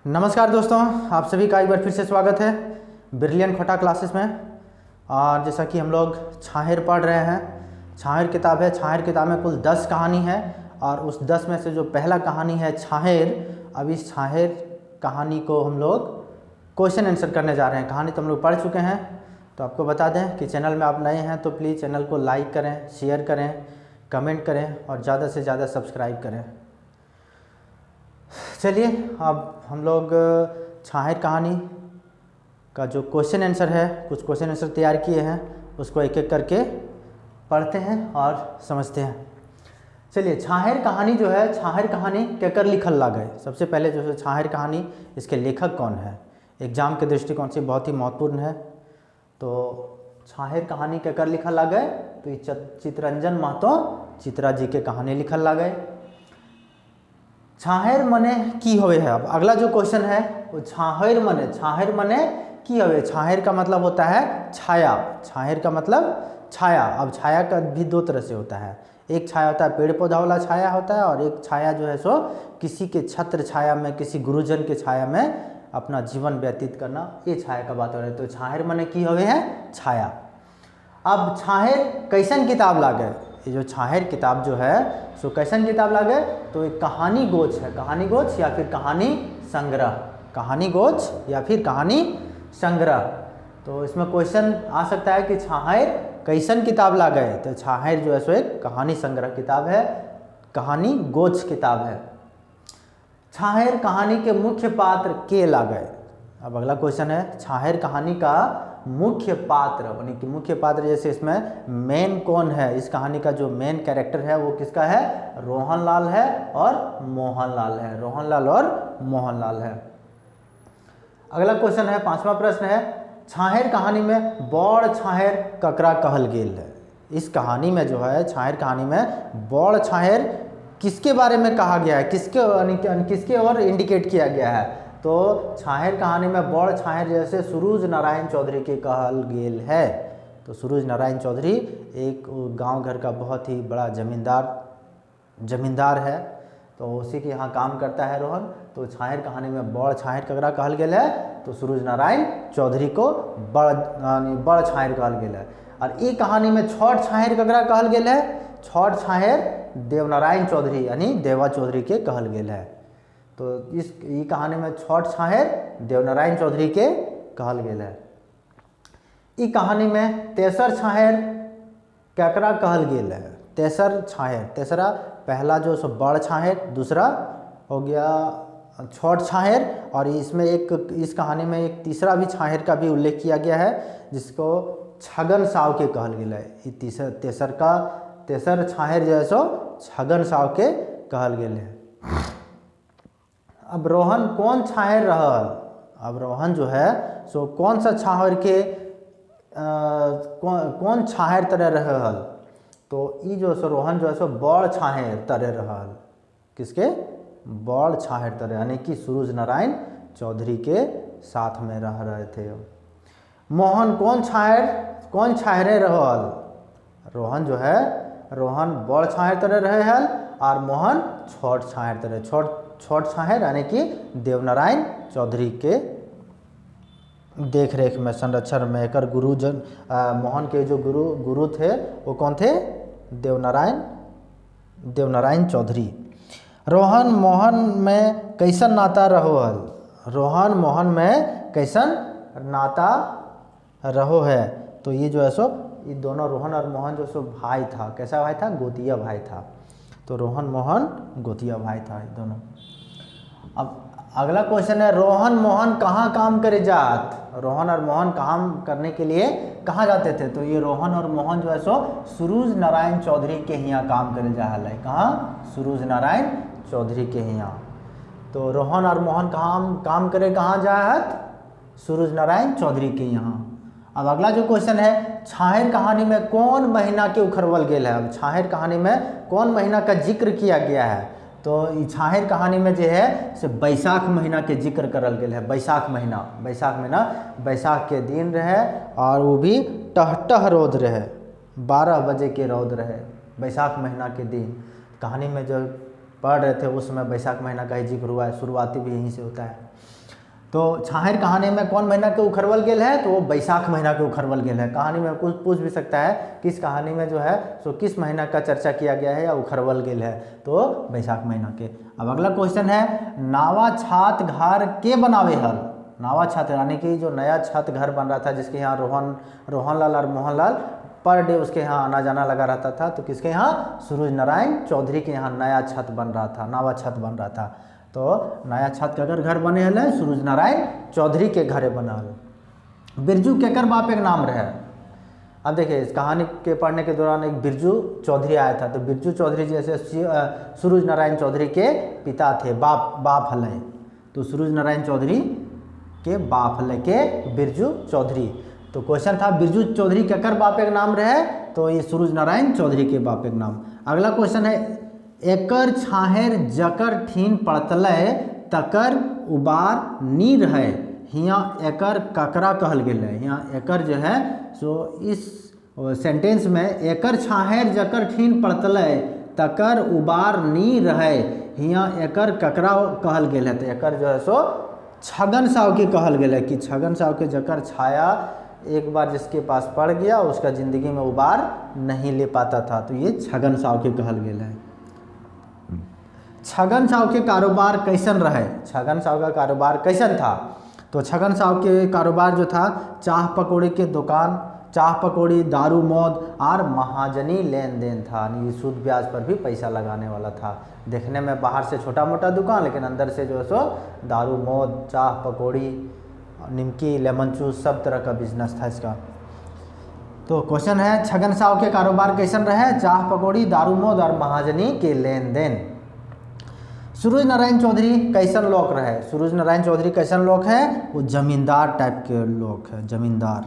नमस्कार दोस्तों, आप सभी का एक बार फिर से स्वागत है ब्रिलियंट खोटा क्लासेस में। और जैसा कि हम लोग छाहेर पढ़ रहे हैं, छाहेर किताब है। छाहेर किताब में कुल 10 कहानी है और उस 10 में से जो पहला कहानी है छाहेर, अब इस छाहेर कहानी को हम लोग क्वेश्चन आंसर करने जा रहे हैं। कहानी तो हम लोग पढ़ चुके हैं। तो आपको बता दें कि चैनल में आप नए हैं तो प्लीज़ चैनल को लाइक करें, शेयर करें, कमेंट करें और ज़्यादा से ज़्यादा सब्सक्राइब करें। चलिए अब हम लोग छाहेर कहानी का जो क्वेश्चन आंसर है, कुछ क्वेश्चन आंसर तैयार किए हैं, उसको एक एक करके पढ़ते हैं और समझते हैं। चलिए, छाहेर कहानी जो है, छाहेर कहानी केकर लिखल लागे। सबसे पहले जो है छाहेर कहानी, इसके लेखक कौन है, एग्जाम के दृष्टिकोण से बहुत ही महत्वपूर्ण है। तो छाहेर कहानी केकर लिखल लागे, तो ये चितरंजन महतो चित्रा जी के कहानी लिखल लागे। छाहेर मने की होवे है। अब अगला जो क्वेश्चन है वो छाहेर मने की होवे। छाहेर का मतलब होता है छाया। छाहेर का मतलब छाया। अब छाया का भी दो तरह से होता है। एक छाया होता है पेड़ पौधा वाला छाया होता है, और एक छाया जो है सो किसी के छत्र छाया में, किसी गुरुजन के छाया में अपना जीवन व्यतीत करना, ये छाया का बात हो रहा है। तो छाहेर मने की होवे है छाया। अब छाहेर कैसन किताब लागे, ये जो छाहेर किताब जो है सो कैसन किताब लागे, तो एक कहानी गोच है। कहानी गोच या फिर कहानी संग्रह, कहानी गोच या फिर कहानी संग्रह। तो इसमें क्वेश्चन आ सकता है कि छाहेर कैसन किताब लागे, तो छाहेर जो है सो एक कहानी संग्रह किताब है, कहानी गोच किताब है। छाहेर कहानी के मुख्य पात्र के लागे। अब अगला क्वेश्चन है छाहेर कहानी का मुख्य पात्र, यानी कि मुख्य पात्र जैसे इसमें मेन कौन है, इस कहानी का जो मेन कैरेक्टर है वो किसका है, रोहनलाल है और मोहनलाल है। रोहनलाल और मोहनलाल है। अगला क्वेश्चन है, पांचवा प्रश्न है, छाहेर कहानी में बड़ छाहेर ककरा कहल गेल है। इस कहानी में जो है, छाहेर कहानी में बड़ छाहेर किसके बारे में कहा गया है, किसके ओर इंडिकेट किया गया है। तो छाहेर कहानी में बड़ छाहेर जैसे सुरुज नारायण चौधरी के कहल गेल है। तो सुरुज नारायण चौधरी एक गांव घर का बहुत ही बड़ा जमींदार है, तो उसी के यहाँ काम करता है रोहन। तो छाहेर कहानी में बड़ छाहेर ककरा कहल गेल है, तो सुरुज नारायण चौधरी को बड़ छाहेर कहल गेल है। और ये कहानी में छोट छाहेर ककरा कहल गेल है, छोट छाहेर देवनारायण चौधरी यानी देवा चौधरी के कहल गेल है। तो इस कहानी में छोट छाहेर देवनारायण चौधरी के कहल गेल है। ई कहानी में तेसर छाहेर केकरा कहल गेल है। तेसर छाहेर, तेसरा पहला जो सो बड़ छाहेर, दूसरा हो गया छोट छाहेर, और इसमें एक इस कहानी में एक तीसरा भी छाहेर का भी उल्लेख किया गया है जिसको छगन साव के कहल गेल है। तेसर छाहेर जो है सो छगन साव के कहल गेल है। अब रोहन कौन छाहेर रहल। अब रोहन जो है सो कौन सा छाहेर के कौन छाहेर तरह रहल, तो ई जो सो रोहन जो है सो बड़ छाहेर तरह रहल। किसके, बड़ छाहेर तरह, यानी कि सुरुज नारायण चौधरी के साथ में रह रहे थे। मोहन कौन छाहेरे रहल। रोहन जो है, रोहन बड़ छाहेर तरह रहे हल और मोहन छोट छाहेर तरह, छोट छाहेर यानी कि देवनारायण चौधरी के देख रेख में, संरक्षण में एकर गुरुजन। मोहन के जो गुरु थे वो कौन थे, देवनारायण चौधरी। रोहन मोहन में कैसन नाता रहो हल। रोहन मोहन में कैसन नाता रहो है, तो ये जो है सो ये दोनों रोहन और मोहन जो सो भाई था। कैसा भाई था, गोतिया भाई था। तो रोहन मोहन गोतिया भाई था ये दोनों। अब अगला क्वेश्चन है, रोहन मोहन कहाँ काम करे जात। रोहन और मोहन काम करने के लिए कहाँ जाते थे, तो ये रोहन और मोहन जो है सो सुरुज नारायण चौधरी के यहाँ काम करे जा रहा है। कहाँ, सुरुज नारायण चौधरी के यहाँ। तो रोहन और मोहन काम करे कहाँ जात, सुरुज नारायण चौधरी के यहाँ। अब अगला जो क्वेश्चन है, छाहेर कहानी में कौन महीना के उखरवल गेल है। अब छाहेर कहानी में कौन महीना का जिक्र किया गया है, तो छाहेर कहानी में जो है से बैसाख महीना के जिक्र करल गेल है। बैसाख महीना, बैसाख के दिन रहे और वो भी टह रौद रहे, 12 बजे के रौद रहे बैसाख महीना के दिन। कहानी में जो पढ़ रहे थे उस समय बैसाख महीना का ही जिक्र हुआ है, शुरुआती भी यहीं से होता है। तो छाहर कहानी में कौन महीना के उखरवल गेल है, तो वो बैसाख महीना के उखरवल गेल है। कहानी में कुछ पूछ भी सकता है किस कहानी में जो है सो किस महीना का चर्चा किया गया है या उखरवल गेल है, तो बैसाख महीना के। अब अगला क्वेश्चन है नावा छात घर के बनावे हल। नावा छत यानी कि जो नया छत घर बन रहा था, जिसके यहाँ रोहनलाल और मोहनलाल पर डे उसके यहाँ आना जाना लगा रहता था, तो किसके यहाँ, सूरज नारायण चौधरी के यहाँ नया छत बन रहा था, नावा छत बन रहा था। तो नया छत के अगर घर बने हल सूरज नारायण चौधरी के घरे बनल। बिरजू केकर बाप एक नाम रहे। अब देखिए इस कहानी के पढ़ने के दौरान एक बिरजू चौधरी आया था, तो बिरजू चौधरी जैसे सूरज नारायण चौधरी के पिता थे, बाप हले, तो सूरज नारायण चौधरी के बाप हले के बिरजू चौधरी। तो क्वेश्चन था बिरजू चौधरी केकर बाप एक नाम रहे, तो ये सूरज नारायण चौधरी के बाप एक नाम। अगला क्वेश्चन है एकर छाहेर जकर ठीन पड़तलै तकर उबार नी रहे, हियाँ एकर ककरा कहल गेल है। यहाँ एकर जो है सो इस सेंटेंस में एकर छाहेर जकर ठीन पड़तलै तकर उबार नी रहे, हियाँ एकर ककरा कहल गेल है। तो एकर जो है सो छगन साव के कहल गेल है कि छगन साव के जकर छाया एक बार जिसके पास पड़ गया उसका ज़िंदगी में उबार नहीं ले पाता था, तो ये छगन साव के कहल गेल है। छगन साव के कारोबार कैसन रहे, छगन साव का कारोबार कैसन था, तो छगन साव के कारोबार जो था चाह पकौड़ी के दुकान, चाह पकौड़ी, दारू मौद और महाजनी लेन देन था, यानी सूद ब्याज पर भी पैसा लगाने वाला था। देखने में बाहर से छोटा मोटा दुकान, लेकिन अंदर से जो है सो दारू मौद, चाह पकौड़ी, निमकी, लेमन जूस, सब तरह का बिजनेस था इसका। तो क्वेश्चन है छगन साव के कारोबार कैसन रहे, चाह पकौड़ी, दारू मौद और महाजनी के लेन देन। सूरज नारायण चौधरी कैसन लोग रहे, सूरज नारायण चौधरी कैसन लोग है, वो जमींदार टाइप के लोग हैं, जमींदार।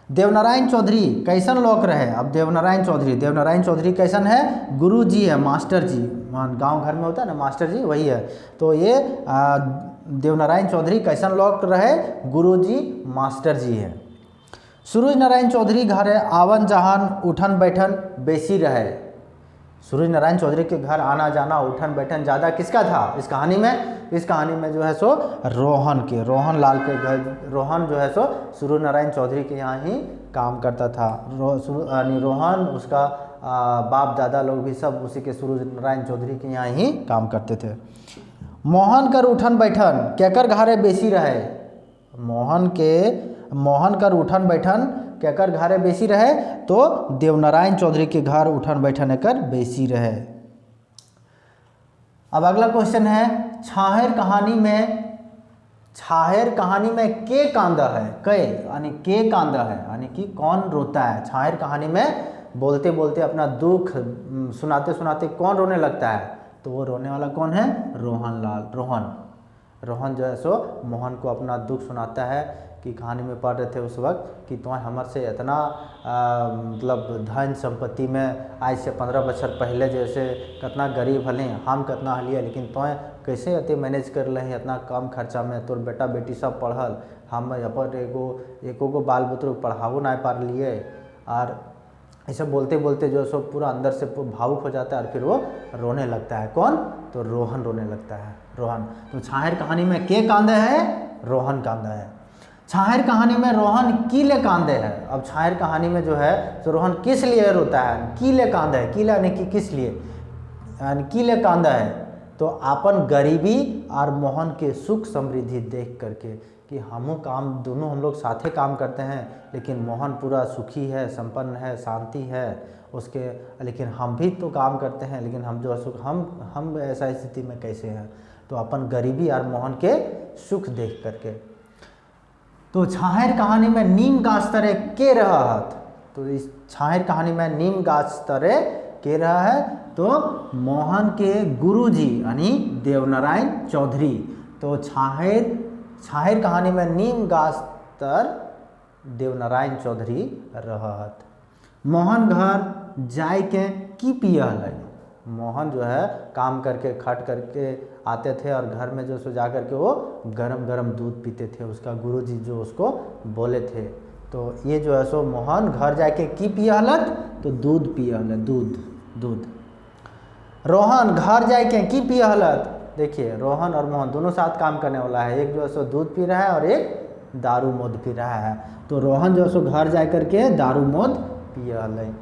देवनारायण चौधरी कैसन लोग रहे, अब देवनारायण चौधरी कैसन है, गुरु जी है, मास्टर जी, गांव घर में होता है ना मास्टर जी, वही है। तो ये देवनारायण चौधरी कैसन लोग रहे, गुरु जी मास्टर जी है। सूरज नारायण चौधरी घरे आवन जहान उठन बैठन बेसी रहे, सूरज नारायण चौधरी के घर आना जाना उठन बैठन ज़्यादा किसका था इस कहानी में जो है सो रोहन लाल के घर, रोहन जो है सो सूरज नारायण चौधरी के यहाँ ही काम करता था। रोहन उसका बाप दादा लोग भी सब उसी के सूरज नारायण चौधरी के यहाँ ही काम करते थे। मोहन कर उठन बैठन केकर घरे बेसी रहे, मोहन कर उठन बैठन केकर घरे बेसी रहे, तो देवनारायण चौधरी के घर उठन बैठन एकर बेसी रहे। अब अगला क्वेश्चन है छाहेर कहानी में के कांदा है, यानी के कांदा है, यानी कि कौन रोता है। छाहेर कहानी में बोलते बोलते अपना दुख सुनाते सुनाते कौन रोने लगता है, तो वो रोने वाला कौन है, रोहन जो है सो मोहन को अपना दुख सुनाता है कि कहानी में पढ़ रहे थे उस वक्त कि तुम्हें हमर से इतना मतलब धन संपत्ति में आज से 15 बछर पहले जैसे कितना गरीब हलें, हम कितना हलिए, लेकिन तुम्हें कैसे अते मैनेज कर रहे हैं इतना कम खर्चा में, तोर बेटा बेटी सब पढ़ल, हम अपन एको बाल बुतरू पढ़ाओ ना पा लिए। और ऐसे बोलते बोलते जो सो पूरा अंदर से भावुक हो जाता है और फिर वो रोने लगता है। कौन, तो रोहन रोने लगता है, रोहन। तो छाहेर कहानी में के कांदे है, रोहन कांदा है। छाहेर कहानी में रोहन की ले कांदे है। अब छाहेर कहानी में जो है तो रोहन किस लिए रोता है, की ले कांदा है, कीला यानी कि किस लिए, यानी की ले कांदा है, तो अपन गरीबी और मोहन के सुख समृद्धि देख करके कि दोनों हम लोग साथे काम करते हैं, लेकिन मोहन पूरा सुखी है, संपन्न है, शांति है उसके, लेकिन हम भी तो काम करते हैं, लेकिन हम जो सुख हम ऐसा स्थिति में कैसे हैं, तो अपन गरीबी और मोहन के सुख देख करके। तो छाहेर कहानी में नीम गाछ तरे के रहा हाथ, तो इस छाहेर कहानी में नीम गाछ तरे के रहा है, तो मोहन के गुरुजी यानी देवनारायण चौधरी। तो छाहेर कहानी में नीम गाछ तर देवनारायण चौधरी रहत। मोहन घर जाय के की पियल है, मोहन जो है काम करके खट करके आते थे और घर में जो सो जा करके वो गरम गरम दूध पीते थे, उसका गुरुजी जो उसको बोले थे। तो ये जो है सो मोहन घर जाके की पिया हलत, तो दूध पिया हलत, दूध। रोहन घर जाए के की पिए हलत। देखिए रोहन और मोहन दोनों साथ काम करने वाला है, एक जो है सो दूध पी रहा है और एक दारू मोद पी रहा है। तो रोहन जो है सो घर जा करके दारू मोद पिए हल।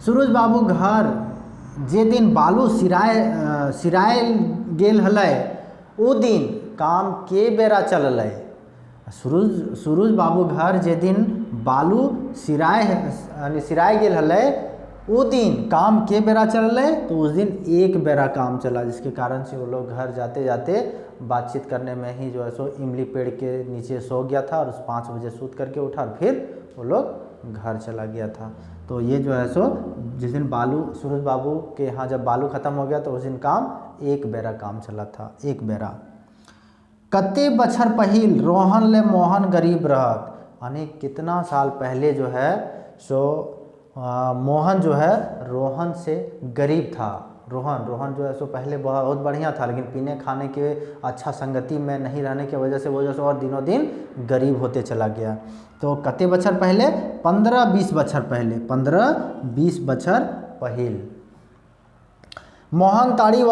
सूरज बाबू घर जे दिन बालू सिराय गेल हलै ओ दिन काम के बेरा चललै। सूरज बाबू घर जे दिन बालू सिराय गेल हलै वो दिन काम के बेरा चललै, तो उस दिन एक बेरा काम चला, जिसके कारण से वो लोग घर जाते जाते बातचीत करने में ही जो है सो इमली पेड़ के नीचे सो गया था और उस 5 बजे सूत करके उठा और फिर वो लोग घर चला गया था। तो ये जो है सो जिस दिन सूरज बाबू के यहाँ जब बालू ख़त्म हो गया तो उस दिन काम एक बेरा काम चला था, एक बेरा। कते बछर पहिल रोहन ले मोहन गरीब रहत, यानी कितना साल पहले जो है सो मोहन जो है रोहन से गरीब था। रोहन जो है सो पहले बहुत बढ़िया था, लेकिन पीने खाने के अच्छा संगति में नहीं रहने की वजह से वो जो और दिनों दिन गरीब होते चला गया। तो कते बछर पहले 15-20 बछर पहले, 15-20 बछर पहिल। मोहन ताड़ी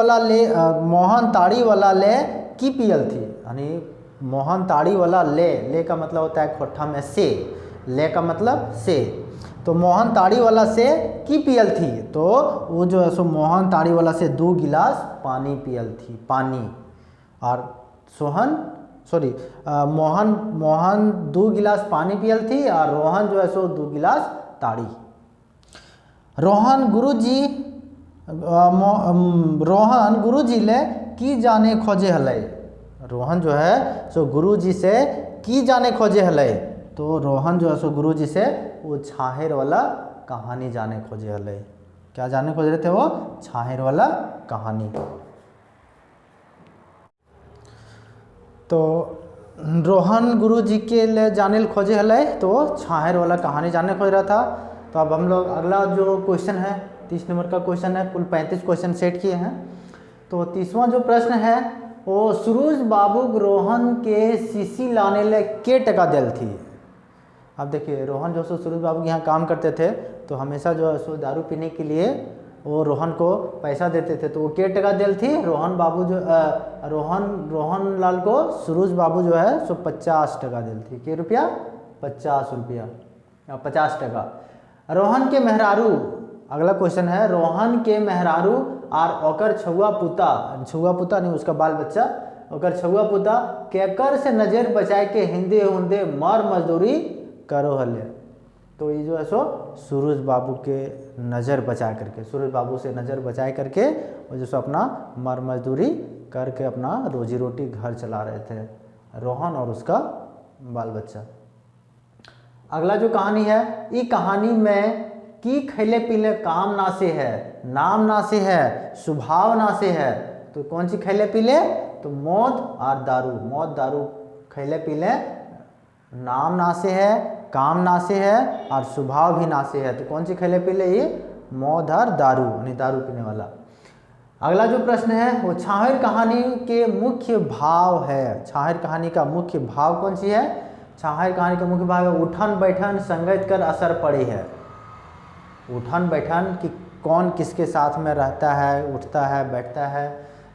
वाला ले की पियल थी, यानी मोहन ताड़ी वाला ले का मतलब होता है खोठा में से, ले का मतलब से। तो मोहन ताड़ी वाला से की पियल थी, तो वो जो है सो मोहन ताड़ी वाला से 2 गिलास पानी पियल थी, पानी। और मोहन 2 गिलास पानी पियल थी और रोहन जो है सो 2 गिलास ताड़ी। रोहन गुरुजी ले की जाने खोजे हलै। रोहन जो है सो गुरुजी से की जाने खोजे हलै, तो रोहन जो है सो गुरुजी से वो छाहेर वाला कहानी जाने खोजे हलै। क्या जाने खोज रहे थे वो? छाहेर वाला कहानी। तो रोहन गुरुजी के लिए जाने खोजे हलै, तो छाहेर वाला कहानी जानने खोज रहा था। तो अब हम लोग अगला जो क्वेश्चन है 30 नंबर का क्वेश्चन है, कुल 35 क्वेश्चन सेट किए हैं। तो 30वां जो प्रश्न है वो सूरज बाबू रोहन के शीशी लाने ले के टका दिल थी। अब देखिए रोहन जो सो सूरज बाबू के यहाँ काम करते थे, तो हमेशा जो है सो दारू पीने के लिए वो रोहन को पैसा देते थे। तो वो के टका दिल थी, रोहन लाल को सूरज बाबू जो है सो 50 टका दिल थी। के रुपया? 50 रुपया या 50 टका। रोहन के मेहरारू, अगला क्वेश्चन है, रोहन के मेहरारू और ओकर छुआ पुता नहीं उसका बाल बच्चा, ओकर छुआ पुता केकर से नजर बचाए के हिंदे हुंदे मर मजदूरी करो हले। तो ये जो है सो सूरज बाबू के नज़र बचा करके, सूरज बाबू से नज़र बचाए करके वो जो सो अपना मर मजदूरी करके अपना रोजी रोटी घर चला रहे थे, रोहन और उसका बाल बच्चा। अगला जो कहानी है, ये कहानी में की खैले पीले काम ना से है, नाम ना से है, स्वभाव ना से है। तो कौन सी खैले पीले? तो मौत और दारू खैले पीले, नाम ना से है, काम ना से है और स्वभाव भी ना से है। तो कौन सी खैले पीले? ये मौत और दारू, यानी दारू पीने वाला। अगला जो प्रश्न है वो छाहेर कहानी के मुख्य भाव है। छाहेर कहानी का मुख्य भाव कौन सी है? छाहेर कहानी का मुख्य भाव है उठन बैठन संगत कर असर पड़ी है। उठन बैठन कि कौन किसके साथ में रहता है, उठता है, बैठता है,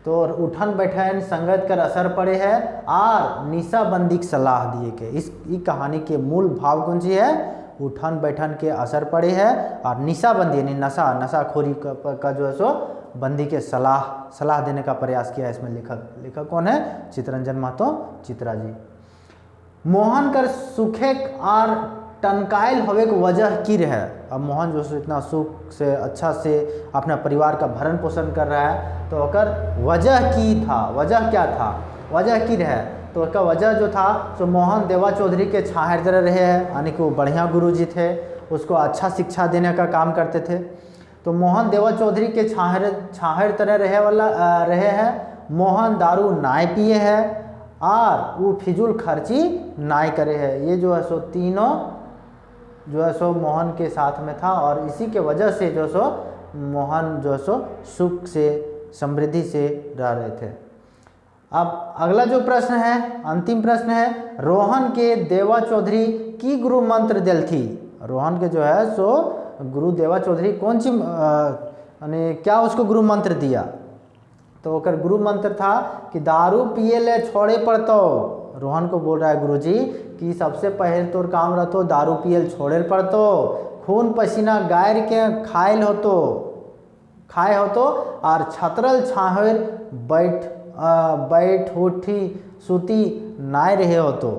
तो उठन बैठन संगत कर असर पड़े है और निशाबंदी की सलाह दिए के। इस कहानी के मूल भाव कौन सी है? उठन बैठन के असर पड़े है और निशाबंदी यानी नशाखोरी का जो है सो बंदी के सलाह देने का प्रयास किया है। इसमें लेखक कौन है? चित्तरंजन महतो चित्रा जी। मोहन कर सुखे और टनकायल होवे की वजह की रहे। अब मोहन जो है इतना सुख से अच्छा से अपना परिवार का भरण पोषण कर रहा है, तो अगर वजह की था, वजह क्या था? वजह की रहे, तो उसका वजह जो था तो मोहन देवा चौधरी के छाहेर तरह रहे हैं, यानी कि वो बढ़िया गुरुजी थे, उसको अच्छा शिक्षा देने का काम करते थे। तो मोहन देवा चौधरी के छाहेर तरह रहे हैं। मोहन दारू नाय पिए है और वो फिजूल खर्ची नाय करे है। ये जो है सो तीनों जो है सो मोहन के साथ में था और इसी के वजह से जो सो मोहन जो सो सुख से समृद्धि से रह रहे थे। अब अगला जो प्रश्न है, अंतिम प्रश्न है, रोहन के देवा चौधरी की गुरु मंत्र दिल थी। रोहन के जो है सो गुरु देवा चौधरी कौन सी यानी क्या उसको गुरु मंत्र दिया, तो ओकर गुरु मंत्र था कि दारू पिए ले छोड़े पड़तो। रोहन को बोल रहा है गुरुजी कि सबसे पहले तोर काम रहतो दारू पियल छोड़े पड़तो, खून पसीना गायर के खाए होतो और छतरल छाहर बैठ उठी सूती नाय रहे होतो,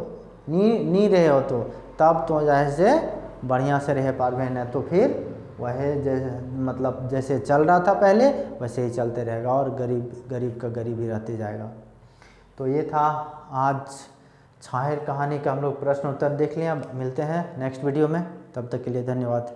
नी रहे होतो, तब तो जैसे बढ़िया से रह पावे, नहीं तो फिर वह मतलब जैसे चल रहा था पहले वैसे ही चलते रहेगा और गरीब का गरीब ही रहते जाएगा। तो ये था आज छाहेर कहानी का हम लोग प्रश्न उत्तर देख लिया। मिलते हैं नेक्स्ट वीडियो में, तब तक के लिए धन्यवाद।